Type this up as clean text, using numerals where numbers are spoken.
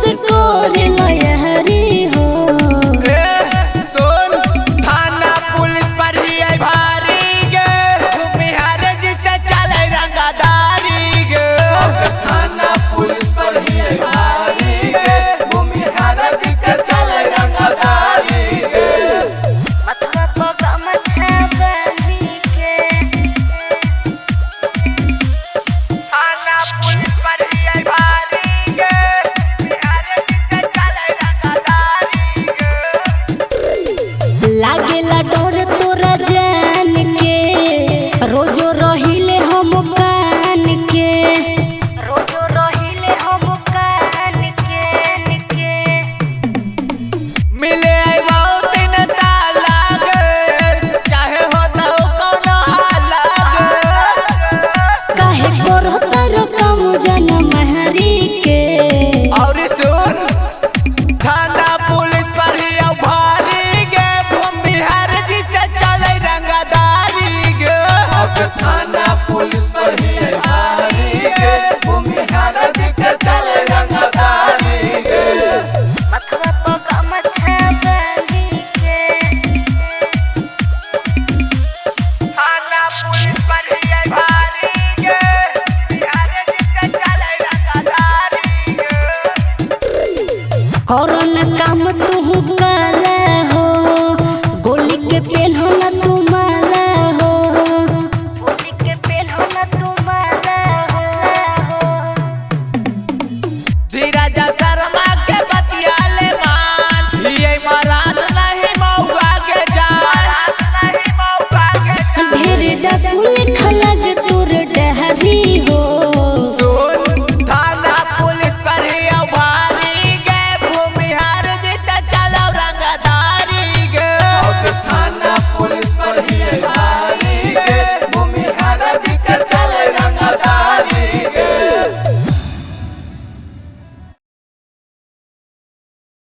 से कोरे लयहरी हो। सुन थाना पुलिस पर ही है भारी गे, भूमिहार जिसे चले रंगदारी गे। थाना पुलिस पर ही है भारी गे, भूमिहार जिसे चले रंगदारी गे। मथुरा पगा मछा बनी के थाना पुलिस पर ही है भारी गे, भूमिहार जिसे चले रंगदारी गे। लागेला डर तोरा जान के, रोजो रहिले हम कान के, रोजो रहिले हम कान के। मिले बहुत दिन ताला गे, चाहे हो ना हो कोनो हाला गे। काहे करो तारो काम जनम हरी के। और सुन थाना पुलिस पर ही अब भारी गे, भूमिहार जिसे चले रंगदारी गे। अब थाना पुलिस पर ही है भारी गे, भूमिहार जिसे चले रंगदारी गे। मथुरा पगा मछा बनी के थाना पुलिस पर ही है भारी गे, भूमिहार जिसे चले रंगदारी गे। कौन काम तू काला हो, गोली के पेन्हना